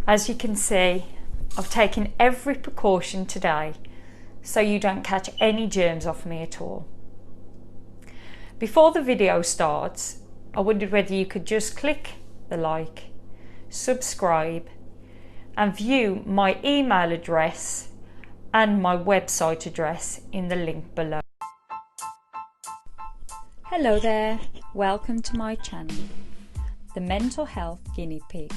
As you can see, I've taken every precaution today so you don't catch any germs off me at all. Before the video starts, I wondered whether you could just click the like, subscribe and view my email address and my website address in the link below. Hello there, welcome to my channel, The Mental Health Guinea Pig,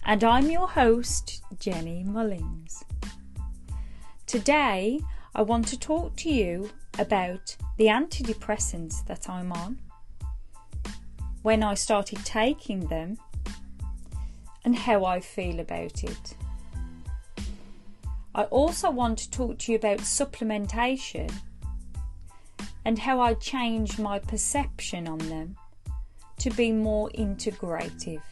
and I'm your host, Jenny Mullins. Today I want to talk to you about the antidepressants that I'm on, when I started taking them, and how I feel about it. I also want to talk to you about supplementation and how I changed my perception on them to be more integrative.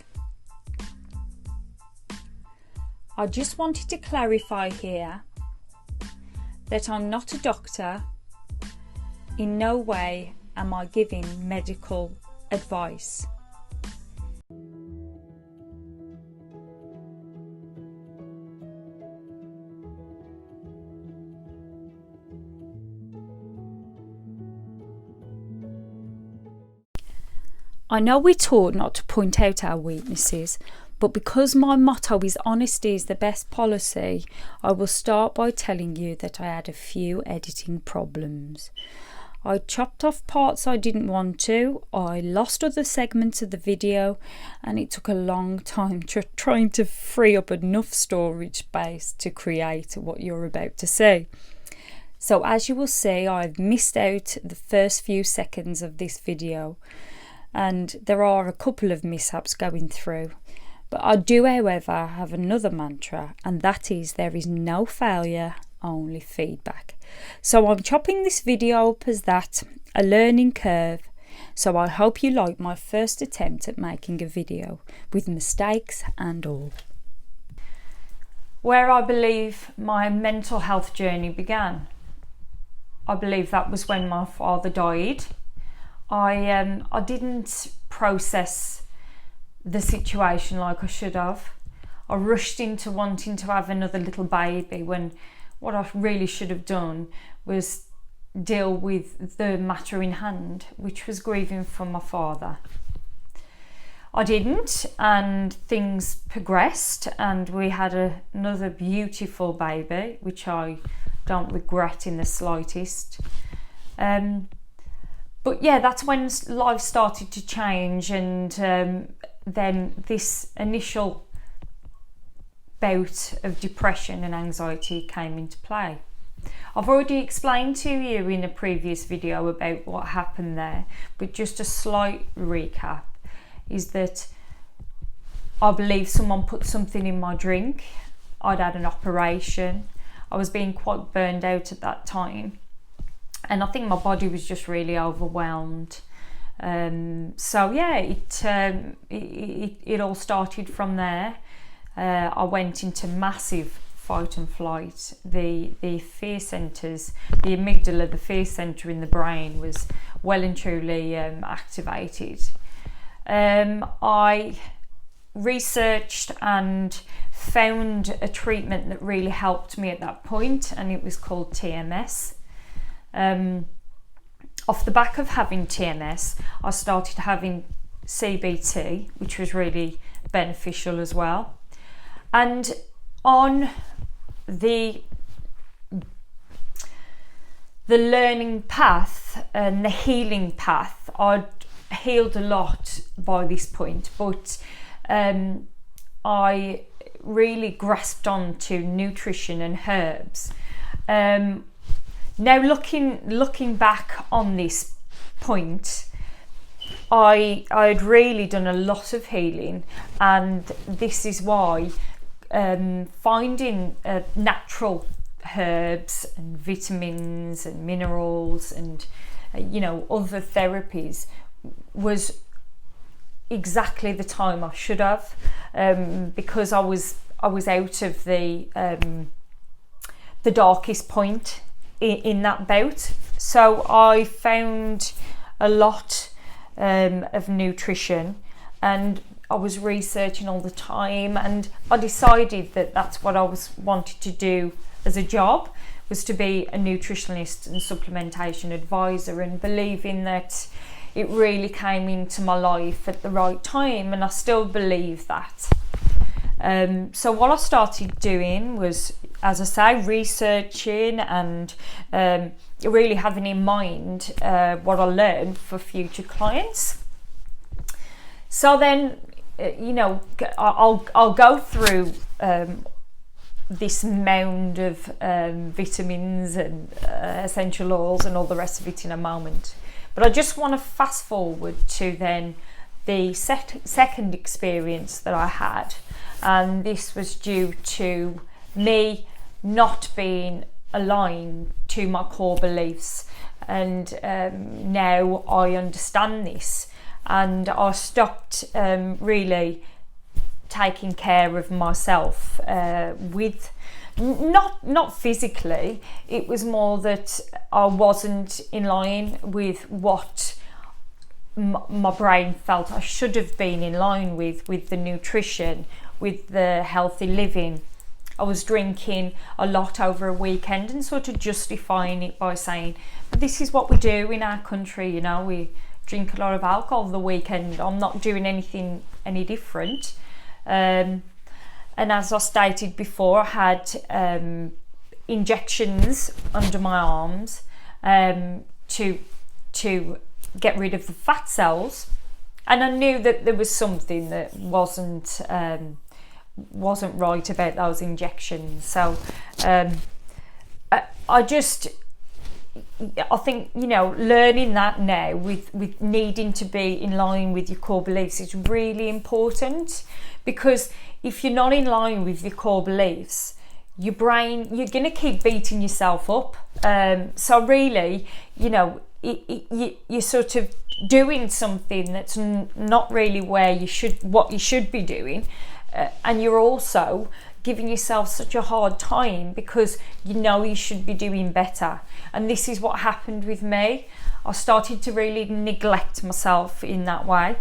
I just wanted to clarify here that I'm not a doctor. In no way am I giving medical advice. I know we're taught not to point out our weaknesses, but because my motto is honesty is the best policy, I will start by telling you that I had a few editing problems. I chopped off parts I didn't want to, I lost other segments of the video, and it took a long time trying to free up enough storage space to create what you're about to see. So as you will see, I've missed out the first few seconds of this video, and there are a couple of mishaps going through. But I do, however, have another mantra, and that is there is no failure, only feedback. So I'm chopping this video up as that, a learning curve. So I hope you like my first attempt at making a video, with mistakes and all. Where I believe my mental health journey began, I believe that was when my father died. I didn't process the situation like I should have. I rushed into wanting to have another little baby when what I really should have done was deal with the matter in hand, which was grieving for my father. I didn't, and things progressed, and we had another beautiful baby, which I don't regret in the slightest. But yeah, that's when life started to change, and then this initial bout of depression and anxiety came into play. I've already explained to you in a previous video about what happened there, but just a slight recap is that I believe someone put something in my drink. I'd had an operation. I was being quite burned out at that time, and I think my body was just really overwhelmed. So yeah, it all started from there. I went into massive fight and flight. The fear centres, the amygdala, the fear centre in the brain was well and truly activated. I researched and found a treatment that really helped me at that point, and it was called TMS. Off the back of having TMS, I started having CBT, which was really beneficial as well. And on the learning path and the healing path, I'd healed a lot by this point, but I really grasped on to nutrition and herbs. Now looking back on this point, I'd really done a lot of healing, and this is why finding natural herbs and vitamins and minerals and other therapies was exactly the time I should have, because I was out of the darkest point in that bout. So I found a lot of nutrition, and I was researching all the time, and I decided that that's what I wanted to do as a job, was to be a nutritionist and supplementation advisor, and believing that it really came into my life at the right time, and I still believe that. So what I started doing was, as I say, researching and really having in mind what I learned for future clients. So then, I'll go through this mound of vitamins and essential oils and all the rest of it in a moment. But I just want to fast forward to then the second experience that I had, and this was due to me not being aligned to my core beliefs, and now I understand this, and I stopped really taking care of myself with not physically. It was more that I wasn't in line with what my brain felt I should have been in line with the nutrition, with the healthy living. I was drinking a lot over a weekend and sort of justifying it by saying, but this is what we do in our country, we drink a lot of alcohol the weekend. I'm not doing anything any different. And as I stated before, I had injections under my arms to get rid of the fat cells, and I knew that there was something that wasn't right about those injections. So I think learning that now with needing to be in line with your core beliefs is really important, because if you're not in line with your core beliefs, your brain, you're going to keep beating yourself up. So really, you're sort of doing something that's not really what you should be doing, and you're also giving yourself such a hard time because you should be doing better. And this is what happened with me. I started to really neglect myself in that way,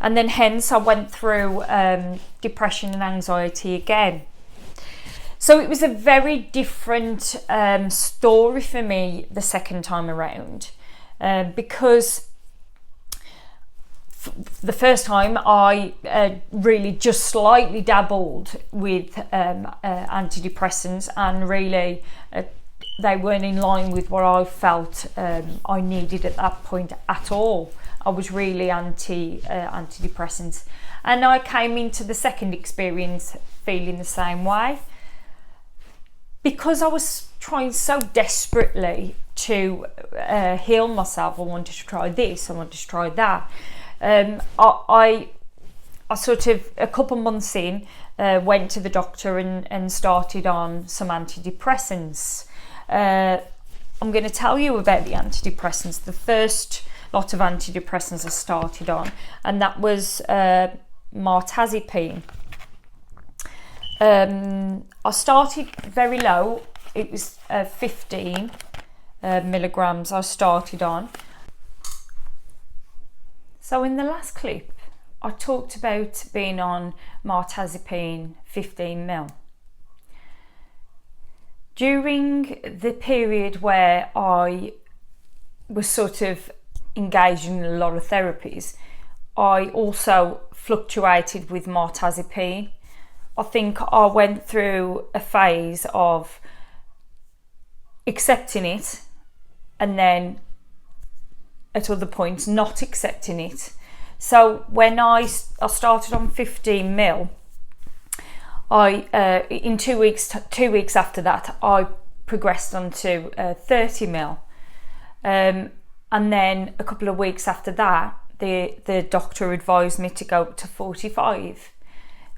and then hence I went through depression and anxiety again. So it was a very different story for me the second time around, because the first time I really just slightly dabbled with antidepressants, and really they weren't in line with what I felt I needed at that point at all. I was really antidepressants, and I came into the second experience feeling the same way, because I was trying so desperately to heal myself. I wanted to try this, I wanted to try that. I sort of, a couple months in, went to the doctor and started on some antidepressants. I'm going to tell you about the antidepressants. The first lot of antidepressants I started on, and that was mirtazapine. I started very low. It was 15 milligrams I started on. So in the last clip, I talked about being on mirtazapine 15 mil. During the period where I was sort of engaging in a lot of therapies, I also fluctuated with mirtazapine. I think I went through a phase of accepting it, and then at other points not accepting it. So when I started on 15 mil, in 2 weeks after that, I progressed onto 30 mil, and then a couple of weeks after that, the doctor advised me to go up to 45.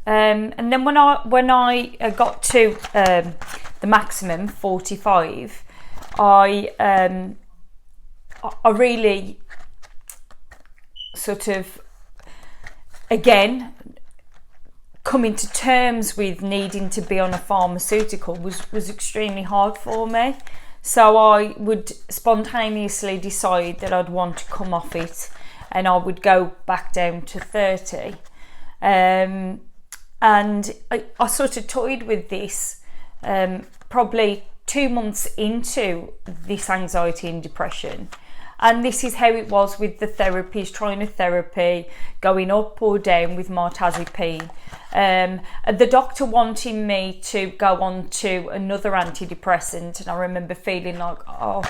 And then when I got to the maximum 45, I really sort of again coming to terms with needing to be on a pharmaceutical was extremely hard for me. So I would spontaneously decide that I'd want to come off it, and I would go back down to 30. And I sort of toyed with this probably 2 months into this anxiety and depression. And this is how it was with the therapies, trying a therapy, going up or down with mirtazapine. The doctor wanting me to go on to another antidepressant, and I remember feeling like, I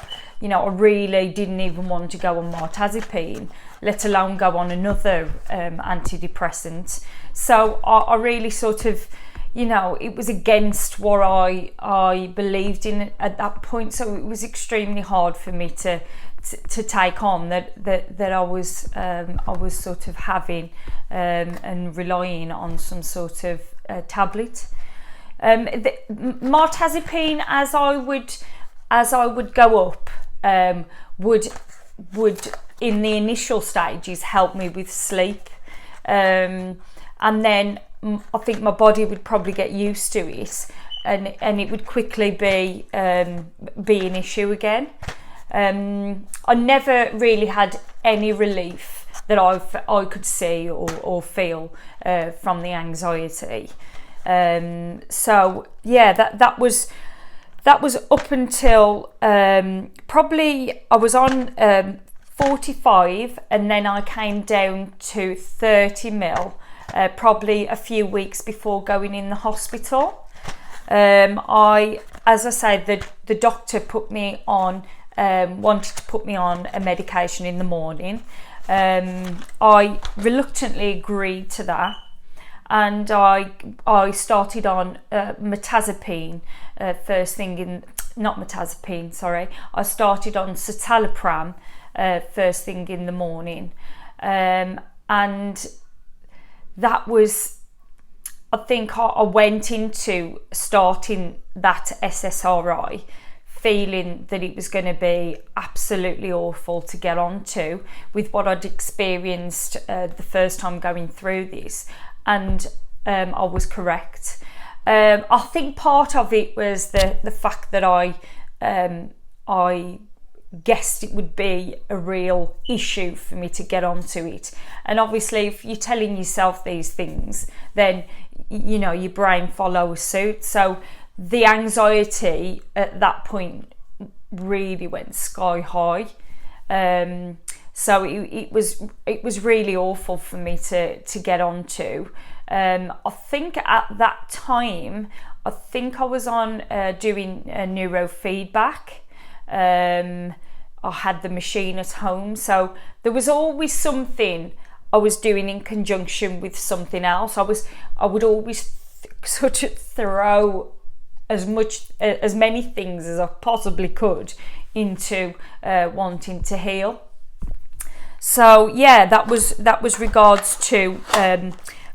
really didn't even want to go on mirtazapine, let alone go on another antidepressant. So I really sort of, it was against what I believed in at that point. So it was extremely hard for me to take on that I was sort of having and relying on some sort of tablet. Mirtazapine, as I would go up, would in the initial stages help me with sleep, and then I think my body would probably get used to it, and it would quickly be an issue again. I never really had any relief that I could see or feel from the anxiety. So yeah, that was up until probably I was on 45, and then I came down to 30 ml probably a few weeks before going in the hospital. As I said, the doctor put me on. Wanted to put me on a medication in the morning. I reluctantly agreed to that, and I started on mirtazapine first thing in, not mirtazapine, sorry. I started on citalopram first thing in the morning, and that was, I think I went into starting that SSRI feeling that it was going to be absolutely awful to get onto with what I'd experienced the first time going through this, and I was correct. I think part of it was the fact that I guessed it would be a real issue for me to get onto it, and obviously if you're telling yourself these things, then your brain follows suit. So the anxiety at that point really went sky high. So it was really awful for me to get onto. I think at that time, I was on doing neurofeedback. I had the machine at home, so there was always something I was doing in conjunction with something else. I would always sort of throw as many things as I possibly could into wanting to heal. So yeah, that was regards to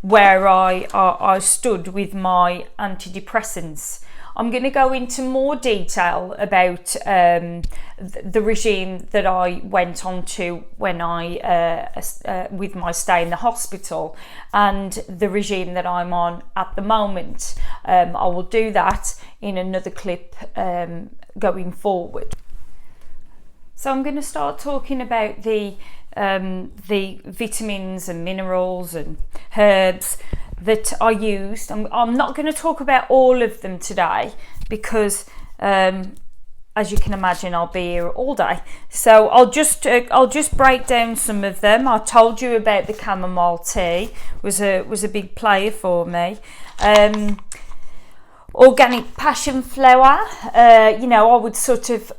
where I stood with my antidepressants. I'm going to go into more detail about the regime that I went on to when with my stay in the hospital, and the regime that I'm on at the moment. I will do that in another clip going forward. So I'm going to start talking about the vitamins and minerals and herbs that I used. I'm not going to talk about all of them today because as you can imagine, I'll be here all day. So I'll just break down some of them. I told you about the chamomile tea, was a big player for me. Organic passion flower, I would sort of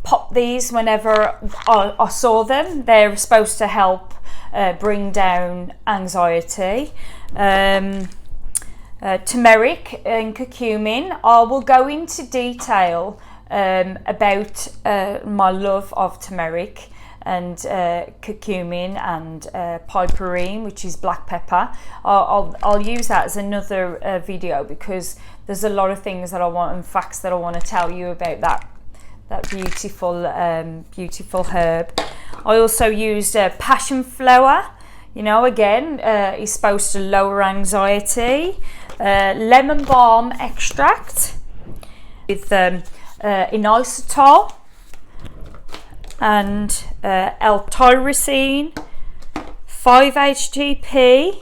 pop these whenever I saw them. They're supposed to help bring down anxiety. Turmeric and curcumin. I will go into detail about my love of turmeric and curcumin and piperine, which is black pepper. I'll use that as another video because there's a lot of things that I want and facts that I want to tell you about that beautiful herb. I also used passion flower. Again, is supposed to lower anxiety. Lemon balm extract with inositol and L-tyrosine, 5-HTP,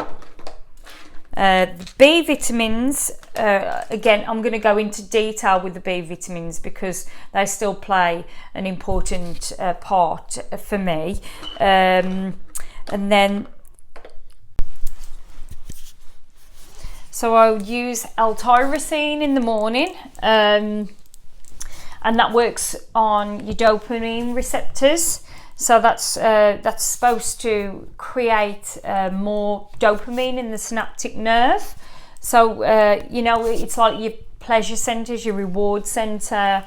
the B vitamins. Again, I'm going to go into detail with the B vitamins because they still play an important part for me. And then, so I would use L-tyrosine in the morning, and that works on your dopamine receptors. So that's supposed to create more dopamine in the synaptic nerve. So it's like your pleasure centers, your reward center.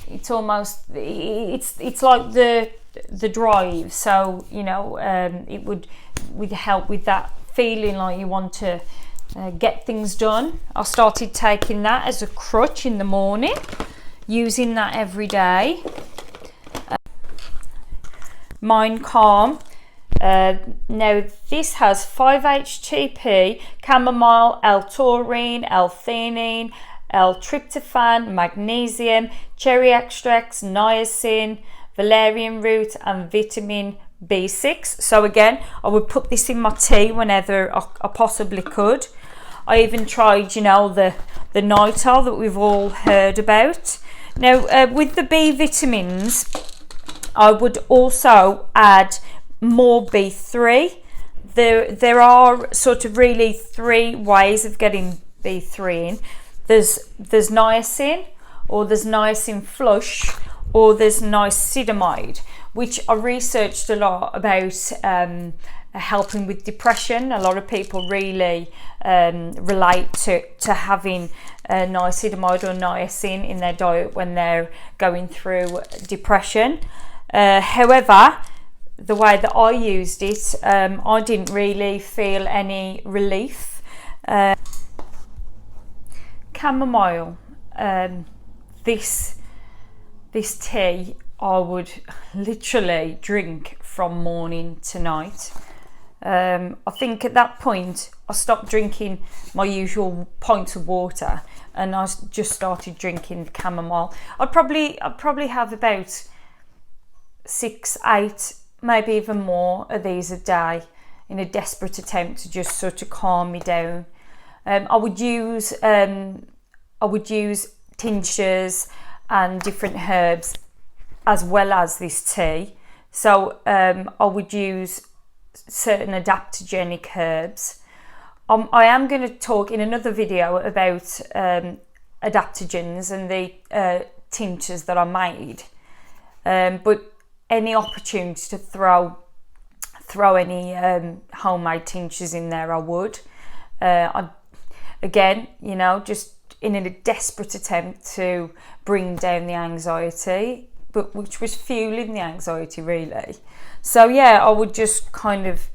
It's almost it's like the drive. So it would help with that feeling like you want to get things done. I started taking that as a crutch in the morning, using that every day. Mind Calm. Now this has 5-HTP, chamomile, L-taurine, L-theanine, L-tryptophan, magnesium, cherry extracts, niacin, valerian root, and vitamin B6. So again, I would put this in my tea whenever I possibly could. I even tried, the Nital that we've all heard about. Now with the B vitamins, I would also add more B3. There are sort of really 3 ways of getting B3 in. There's niacin, or there's niacin flush, or there's niacinamide, which I researched a lot about helping with depression. A lot of people really relate to having niacinamide or niacin in their diet when they're going through depression. However, the way that I used it, I didn't really feel any relief. Chamomile, this tea I would literally drink from morning to night. I think at that point I stopped drinking my usual pints of water and I just started drinking chamomile. I'd probably have about 6, 8, maybe even more of these a day in a desperate attempt to just sort of calm me down. I would use tinctures and different herbs as well as this tea. So I would use certain adaptogenic herbs. I am going to talk in another video about adaptogens and the tinctures that I made. But any opportunity to throw any homemade tinctures in there, I would. Again, just in a desperate attempt to bring down the anxiety, but which was fueling the anxiety really. So yeah, I would just kind of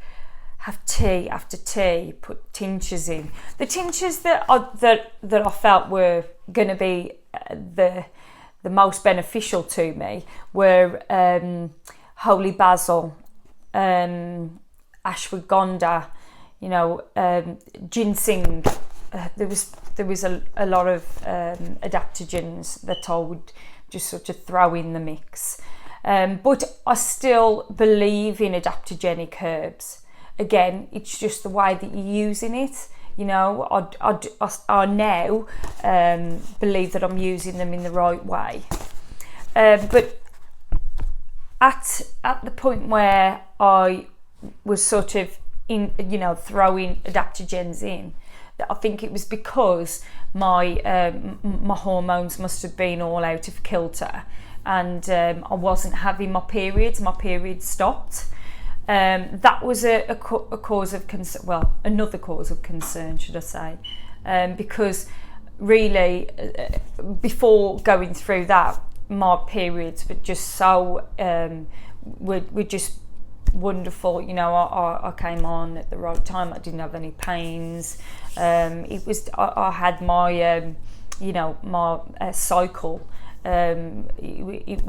have tea after tea, put tinctures in. The tinctures that I felt were going to be the most beneficial to me were holy basil, ashwagandha, ginseng. There was a lot of adaptogens that I would just sort of throw in the mix. But I still believe in adaptogenic herbs. Again, it's just the way that you're using it. I now believe that I'm using them in the right way. But at the point where I was sort of throwing adaptogens in, I think it was because my hormones must have been all out of kilter, and I wasn't having my periods. My periods stopped. That was a cause of concern. Well, another cause of concern, should I say? Because really, before going through that, my periods were just so were just wonderful. I came on at the right time. I didn't have any pains. It was I had my my cycle. It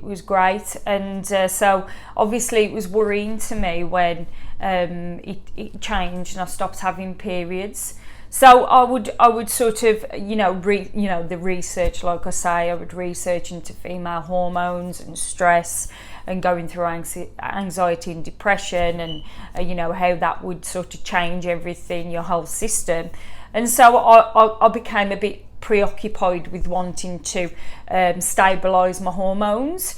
was great, and so obviously it was worrying to me when it changed and I stopped having periods. So I would sort of, the research, like I say, I would research into female hormones and stress and going through anxiety and depression, and how that would sort of change everything, your whole system. And so I became a bit preoccupied with wanting to stabilise my hormones.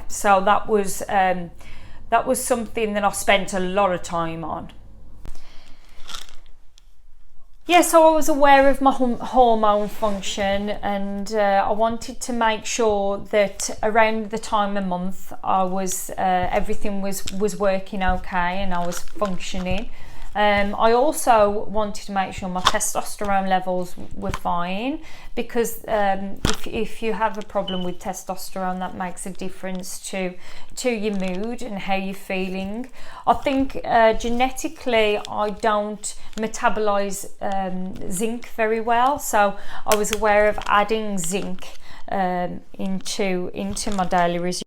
So that was something that I spent a lot of time on. Yeah, so I was aware of my hormone function, and I wanted to make sure that around the time of month I was everything was working okay and I was functioning. I also wanted to make sure my testosterone levels were fine, because if you have a problem with testosterone, that makes a difference to your mood and how you're feeling. I think genetically I don't metabolize zinc very well, so I was aware of adding zinc into my daily regime.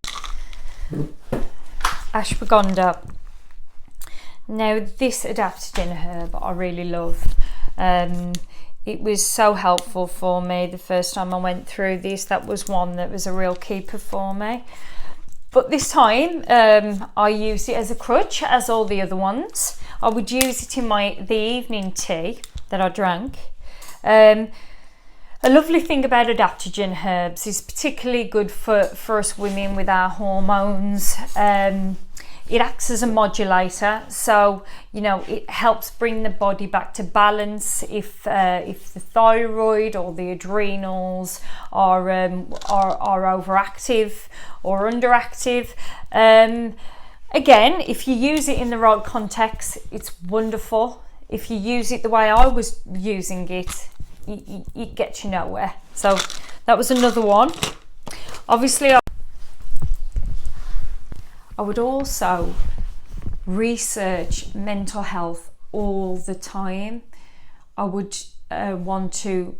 Ashwagandha. Now, this adaptogen herb I really love. It was so helpful for me the first time I went through this. That was one that was a real keeper for me. But this time I used it as a crutch, as all the other ones. I would use it in the evening tea that I drank. A lovely thing about adaptogen herbs is particularly good for us women with our hormones. It acts as a modulator, so it helps bring the body back to balance if the thyroid or the adrenals are overactive or underactive. Again, if you use it in the right context, it's wonderful. If you use it the way I was using it, it gets you nowhere. So that was another one. Obviously, I would also research mental health all the time. I would want to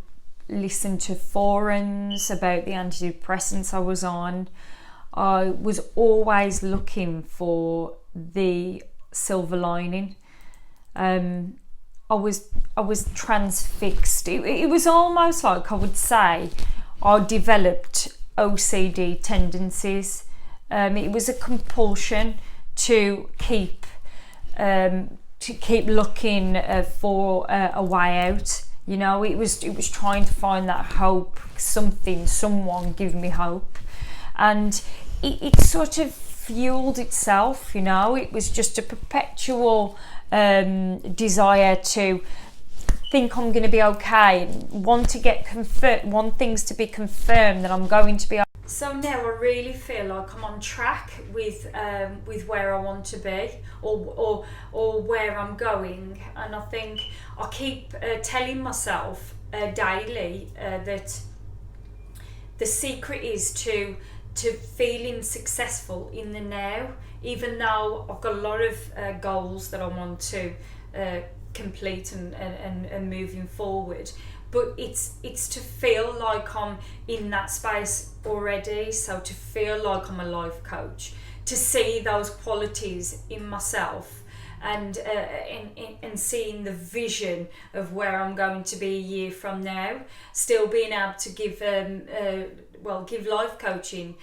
listen to forums about the antidepressants I was on. I was always looking for the silver lining. I was transfixed. It was almost like, I would say, I developed OCD tendencies. It was a compulsion to keep looking for a way out. It was trying to find that hope, someone give me hope, and it sort of fueled itself. It was just a perpetual desire to think I'm going to be okay, want things to be confirmed that I'm going to be okay. So now I really feel like I'm on track with where I want to be, or where I'm going, and I think I keep telling myself daily that the secret is to feeling successful in the now, even though I've got a lot of goals that I want to complete and moving forward. But it's to feel like I'm in that space already, so to feel like I'm a life coach, to see those qualities in myself, and seeing the vision of where I'm going to be a year from now, still being able to give life coaching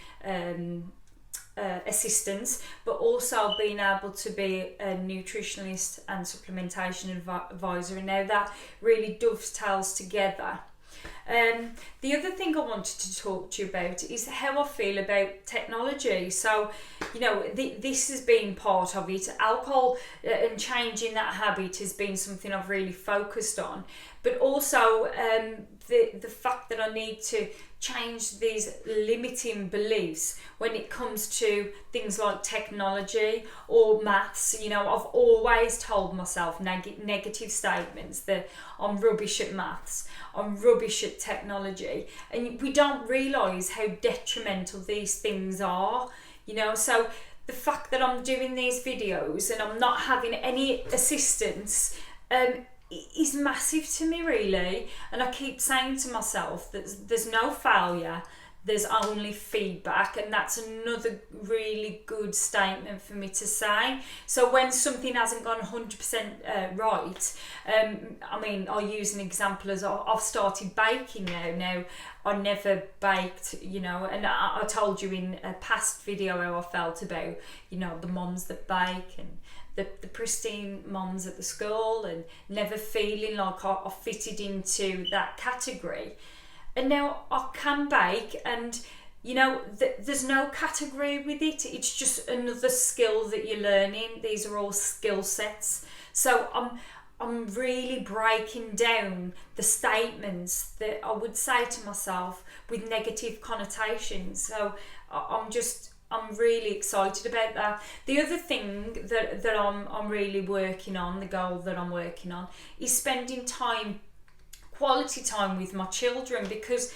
assistance, but also being able to be a nutritionist and supplementation advisor. And now that really dovetails together. The other thing I wanted to talk to you about is how I feel about technology. So, this has been part of it. Alcohol and changing that habit has been something I've really focused on, but also the fact that I need to change these limiting beliefs when it comes to things like technology or maths. I've always told myself negative statements that I'm rubbish at maths, I'm rubbish at technology, and we don't realise how detrimental these things are. So the fact that I'm doing these videos and I'm not having any assistance is massive to me, really. And I keep saying to myself that there's no failure, there's only feedback, and that's another really good statement for me to say. So when something hasn't gone 100% right, I mean, I'll use an example as I've started baking now. Now, I never baked, you know, and I told you in a past video how I felt about, you know, the mums that bake and the pristine mums at the school, and never feeling like I fitted into that category. And now I can bake, and you know, there's no category with it. It's just another skill that you're learning. These are all skill sets. So I'm really breaking down the statements that I would say to myself with negative connotations. So I'm really excited about that. The other thing that I'm really working on, the goal that I'm working on, is spending quality time with my children, because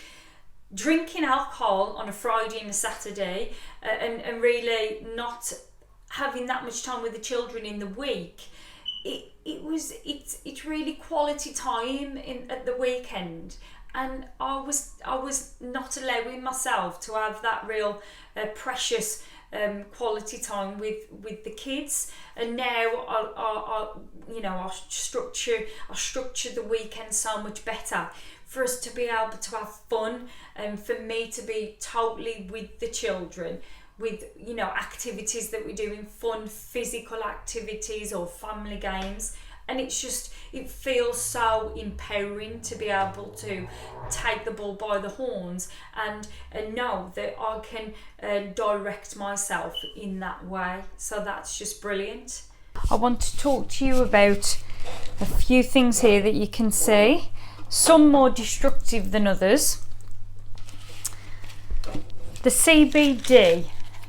drinking alcohol on a Friday and a Saturday and really not having that much time with the children in the week, it's really quality time at the weekend, and I was not allowing myself to have that real precious quality time with the kids. And now I structure the weekend so much better for us to be able to have fun, and for me to be totally with the children, with, you know, activities that we're doing, fun physical activities or family games. And it feels so empowering to be able to take the bull by the horns and know that I can direct myself in that way. So that's just brilliant. I want to talk to you about a few things here that you can see, some more destructive than others. The CBD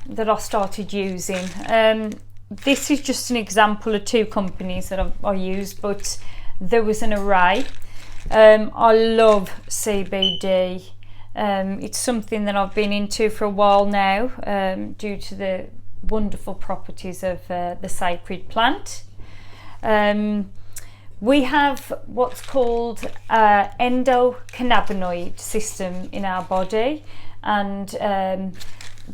that I started using. This is just an example of two companies that I used, but there was an array. I love CBD. It's something that I've been into for a while now, due to the wonderful properties of the sacred plant. We have what's called endocannabinoid system in our body, and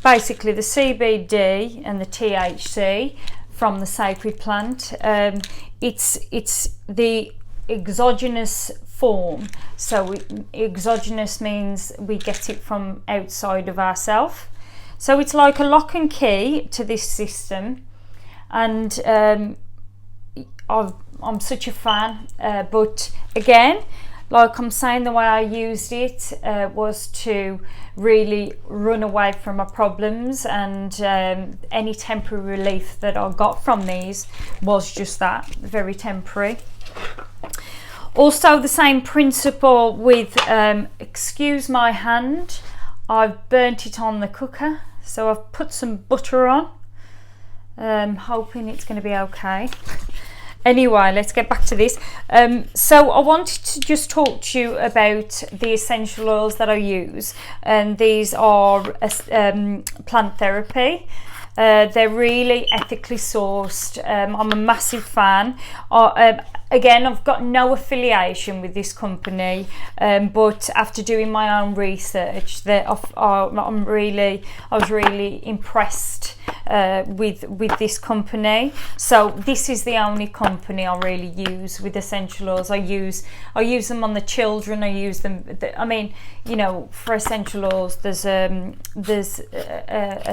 basically the CBD and the THC from the sacred plant, it's the exogenous form. So exogenous means we get it from outside of ourselves. So it's like a lock and key to this system, and I'm such a fan, but again, like I'm saying, the way I used it was to really run away from my problems, and any temporary relief that I got from these was just that, very temporary. Also, the same principle with, excuse my hand, I've burnt it on the cooker, so I've put some butter on, hoping it's going to be okay. Anyway, let's get back to this. So I wanted to just talk to you about the essential oils that I use, and these are plant therapy. They're really ethically sourced. I'm a massive fan. Again, I've got no affiliation with this company, but after doing my own research, I was really impressed with this company. So this is the only company I really use with essential oils. I use them on the children. I use them. I mean, you know, for essential oils, there's a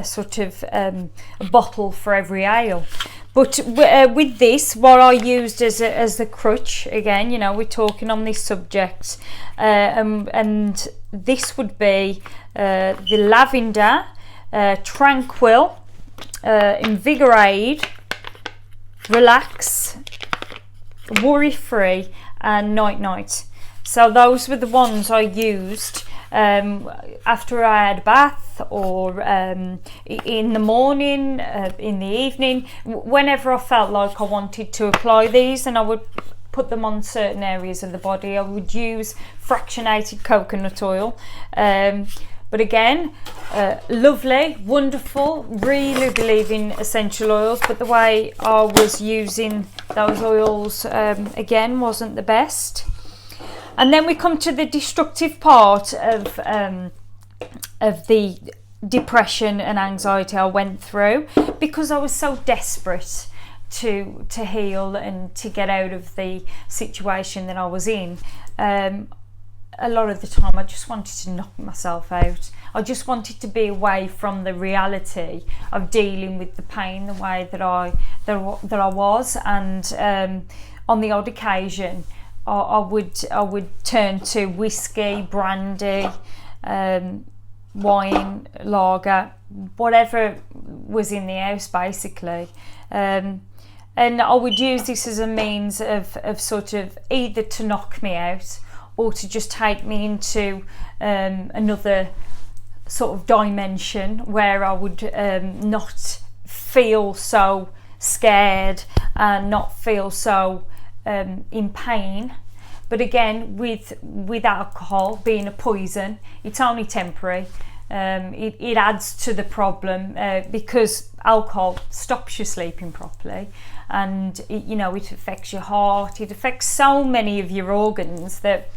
sort of a bottle for every ail. But with this, what I used as the crutch, again, you know, we're talking on this subject, and this would be the lavender, tranquil, invigorate, relax, worry free, and night. So those were the ones I used after I had a bath, or in the morning, in the evening, whenever I felt like I wanted to apply these, and I would put them on certain areas of the body. I would use fractionated coconut oil. But again, lovely, wonderful, really believe in essential oils, but the way I was using those oils, again, wasn't the best. And then we come to the destructive part of the depression and anxiety I went through, because I was so desperate to heal and to get out of the situation that I was in. A lot of the time I just wanted to knock myself out. I just wanted to be away from the reality of dealing with the pain the way that I was, and on the odd occasion I would turn to whiskey, brandy, wine, lager, whatever was in the house basically. And I would use this as a means of sort of either to knock me out or to just take me into another sort of dimension where I would not feel so scared and not feel so in pain. But again, with alcohol being a poison, it's only temporary. It adds to the problem because alcohol stops you sleeping properly, and it affects your heart. It affects so many of your organs that,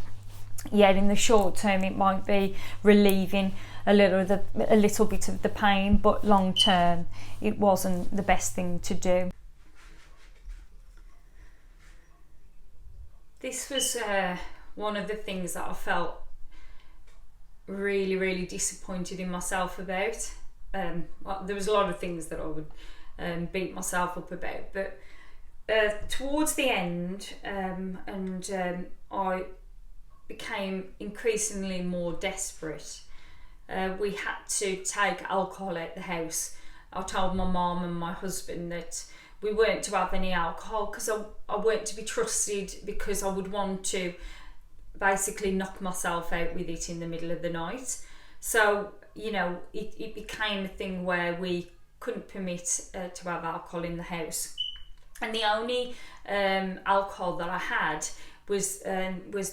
in the short term it might be relieving a little bit of the pain, but long term it wasn't the best thing to do. This was one of the things that I felt really, really disappointed in myself about. There was a lot of things that I would beat myself up about, but towards the end, I became increasingly more desperate. We had to take alcohol out the house. I told my mum and my husband that we weren't to have any alcohol because I weren't to be trusted, because I would want to basically knock myself out with it in the middle of the night. So it became a thing where we couldn't permit to have alcohol in the house, and the only alcohol that I had was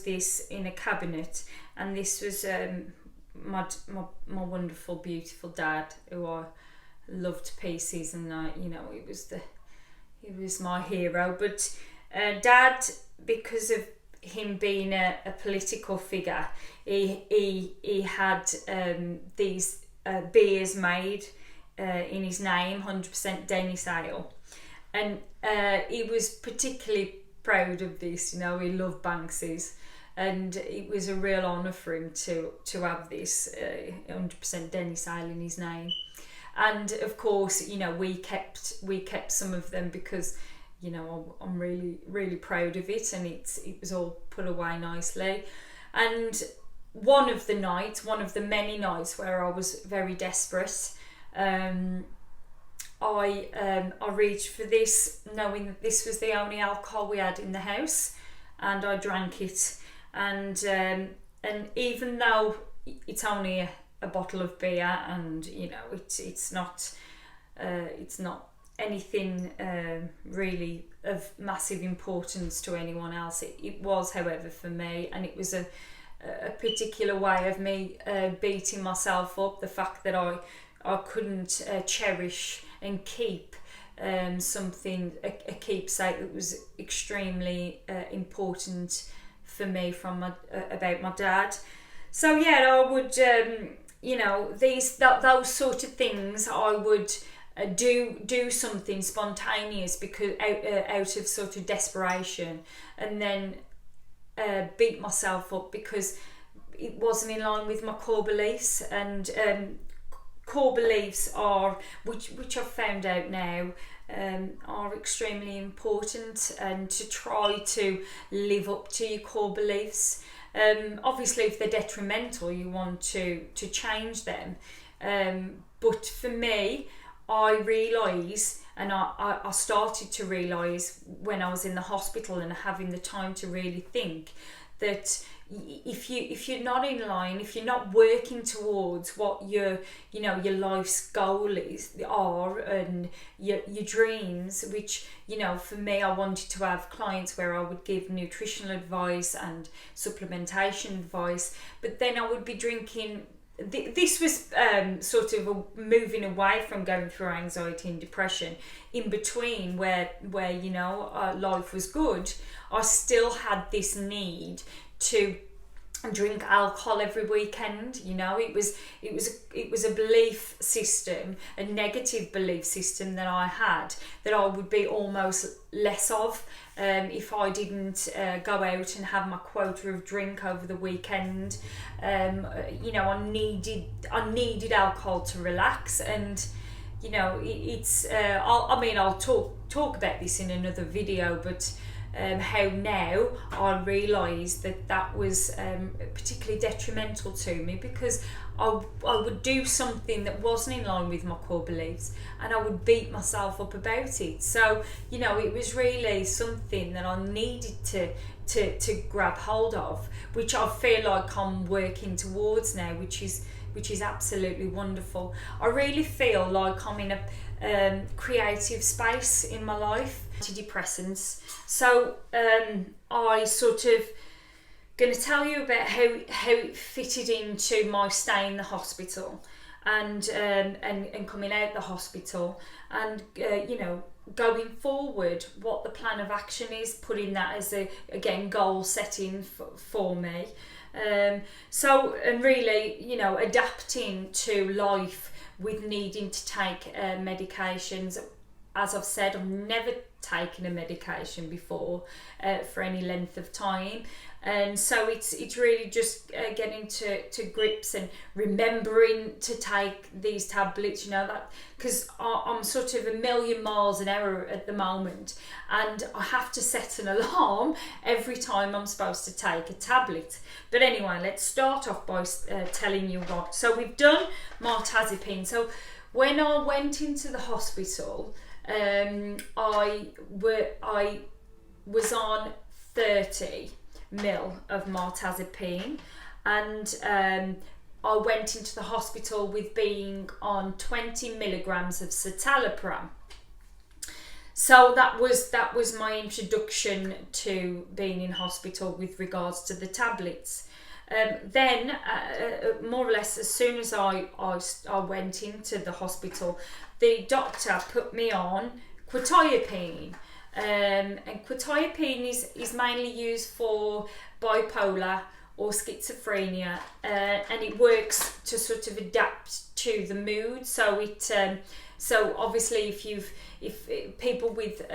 this in a cabinet, and this was my wonderful, beautiful dad, who I loved to pieces, and he was my hero. But Dad, because of him being a political figure, he had these beers made in his name, 100% Dennis Ale, and he was particularly proud of this. He loved Banksy's, and it was a real honour for him to have this 100% Dennis Ale in his name. And of course, we kept some of them because I'm really, really proud of it, and it was all put away nicely. And one of the many nights where I was very desperate, I reached for this, knowing that this was the only alcohol we had in the house, and I drank it. And even though it's only a bottle of beer, and it's not anything really of massive importance to anyone else, it was, however, for me, and it was a particular way of me beating myself up, the fact that I couldn't cherish and keep something, a keepsake that was extremely important for me about my dad. So I would those sort of things, I would do something spontaneous because out of sort of desperation, and then beat myself up because it wasn't in line with my core beliefs. And core beliefs are, which I've found out now, are extremely important, and to try to live up to your core beliefs. Obviously, if they're detrimental, you want to change them. But for me, I realise, and I started to realise when I was in the hospital and having the time to really think, that if you're not in line, if you're not working towards what your life's goal are, and your dreams, which for me, I wanted to have clients where I would give nutritional advice and supplementation advice, but then I would be drinking. This was sort of moving away from going through anxiety and depression. In between, where life was good, I still had this need to drink alcohol every weekend. You know, it was a belief system, a negative belief system that I had, that I would be almost less of if I didn't go out and have my quota of drink over the weekend. You know, I needed alcohol to relax, and you know, I'll talk about this in another video, but how now I realise that was particularly detrimental to me, because I would do something that wasn't in line with my core beliefs and I would beat myself up about it. So, you know, it was really something that I needed to grab hold of, which I feel like I'm working towards now, which is absolutely wonderful. I really feel like I'm in a creative space in my life. Antidepressants. So I sort of going to tell you about how it fitted into my stay in the hospital, and coming out the hospital, and you know, going forward, what the plan of action is, putting that as a, again, goal setting for me. So, and really, you know, adapting to life with needing to take medications. As I've said, I've never taken a medication before for any length of time, and so it's really just getting to grips and remembering to take these tablets, you know, that, because I'm sort of a million miles an hour at the moment, and I have to set an alarm every time I'm supposed to take a tablet. But anyway, let's start off by telling you what. So we've done mirtazapine. So when I went into the hospital, I was on 30 ml of mirtazapine, and I went into the hospital with being on 20 milligrams of citalopram. So that was my introduction to being in hospital with regards to the tablets. Then, more or less, as soon as I went into the hospital, the doctor put me on quetiapine. And quetiapine is mainly used for bipolar or schizophrenia, and it works to sort of adapt to the mood. So so obviously, if people with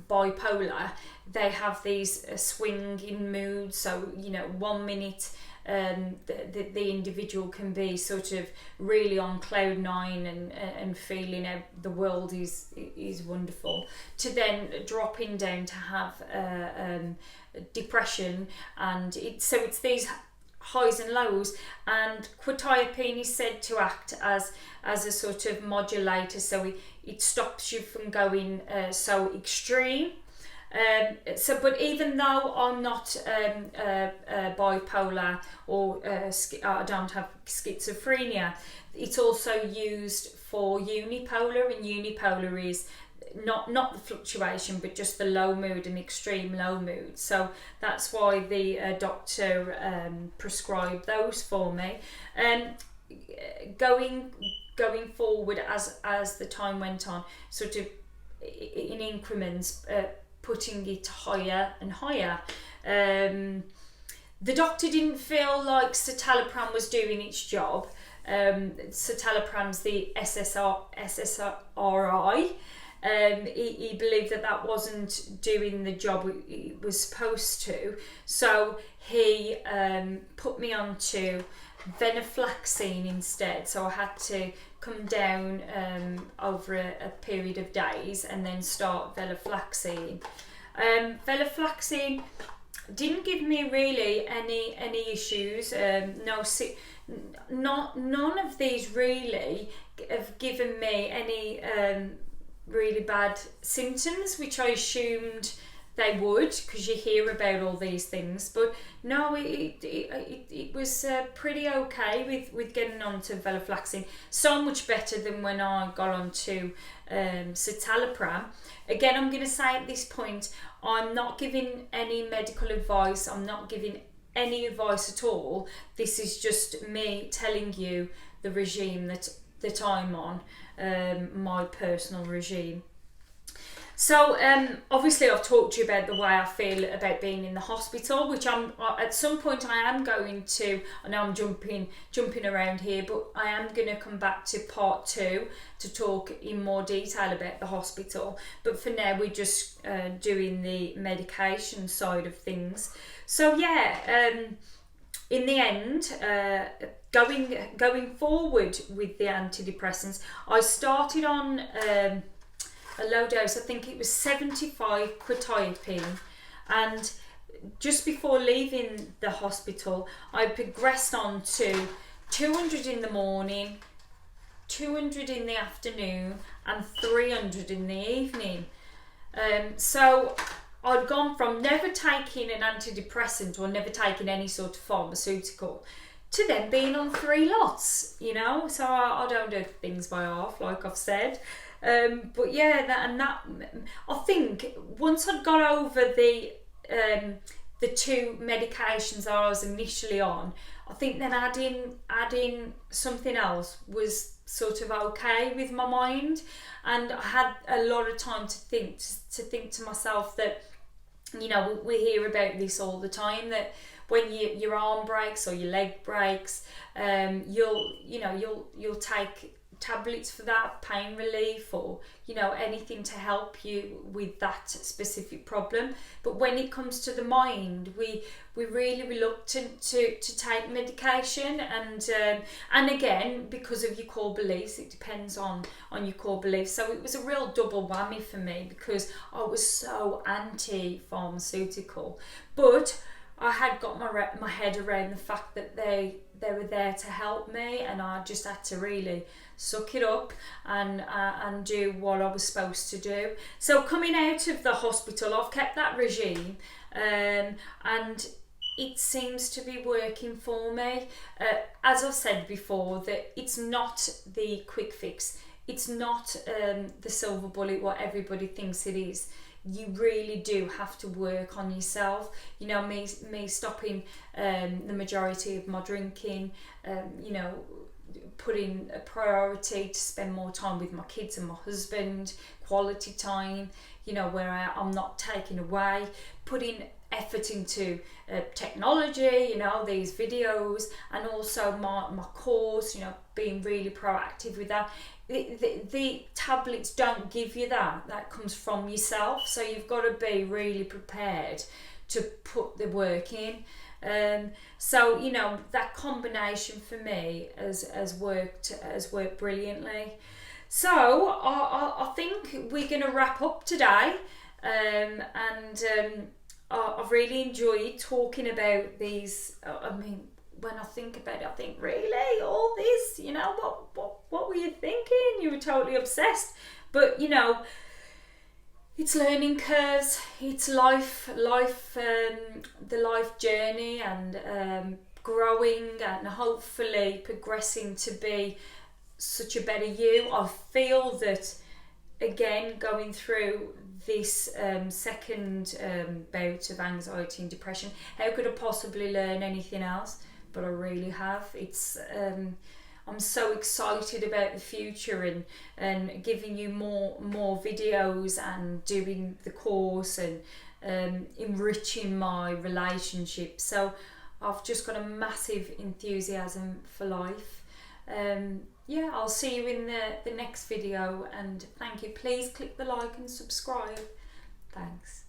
bipolar, they have these swing in moods. So, you know, 1 minute the individual can be sort of really on cloud nine and feeling the world is wonderful, to then dropping down to have depression, and it's these highs and lows. And quetiapine is said to act as a sort of modulator, so it stops you from going so extreme. But even though I'm not bipolar or I don't have schizophrenia, it's also used for unipolar, and unipolar is not the fluctuation, but just the low mood and extreme low mood. So that's why the doctor prescribed those for me. Going forward, as the time went on, sort of in increments, putting it higher and higher. The doctor didn't feel like citalopram was doing its job. Citalopram's the SSRI. He believed that wasn't doing the job it was supposed to. So he put me on to venlafaxine instead. So I had to come down over a period of days and then start venlafaxine. Venlafaxine didn't give me really any issues. None of these really have given me any really bad symptoms, which I assumed they would, because you hear about all these things. But no, it was pretty okay with getting onto venlafaxine. So much better than when I got onto citalopram. Again, I'm going to say at this point, I'm not giving any medical advice. I'm not giving any advice at all. This is just me telling you the regime that I'm on, my personal regime. So obviously I've talked to you about the way I feel about being in the hospital, which I'm at some point I am going to. I know I'm jumping around here, but I am going to come back to part 2 to talk in more detail about the hospital. But for now we're just doing the medication side of things. So yeah, in the end, going forward with the antidepressants, I started on a low dose. I think it was 75 quetiapine, and just before leaving the hospital I progressed on to 200 in the morning, 200 in the afternoon and 300 in the evening. So I'd gone from never taking an antidepressant or never taking any sort of pharmaceutical to then being on 3 lots, you know. So I don't do things by half, like I've said. But yeah, that I think once I'd got over the 2 medications that I was initially on, I think then adding something else was sort of okay with my mind, and I had a lot of time to think to myself that, you know, we hear about this all the time, that when your arm breaks or your leg breaks, you'll take tablets for that, pain relief, or, you know, anything to help you with that specific problem. But when it comes to the mind, we're really reluctant to take medication, and again, because of your core beliefs, it depends on your core beliefs. So it was a real double whammy for me, because I was so anti-pharmaceutical, but I had got my head around the fact that they were there to help me, and I just had to really suck it up and do what I was supposed to do. So coming out of the hospital, I've kept that regime, and it seems to be working for me. As I've said before, that it's not the quick fix. It's not the silver bullet, what everybody thinks it is. You really do have to work on yourself. You know, me stopping the majority of my drinking, you know, putting a priority to spend more time with my kids and my husband, quality time, you know, where I'm not taken away, putting effort into technology, you know, these videos, and also my course, you know, being really proactive with that. The tablets don't give you that comes from yourself, so you've got to be really prepared to put the work in. So, you know, that combination for me has worked brilliantly. So I think we're going to wrap up today, and I've really enjoyed talking about these. I mean, when I think about it, I think, really, all this, you know, what were you thinking? You were totally obsessed. But, you know, it's learning curves, it's life, the life journey, and growing and hopefully progressing to be such a better you. I feel that, again, going through this second bout of anxiety and depression, how could I possibly learn anything else? But I really have. It's I'm so excited about the future, and giving you more videos and doing the course, and enriching my relationship. So I've just got a massive enthusiasm for life. Yeah, I'll see you in the next video, and thank you. Please click the like and subscribe. Thanks.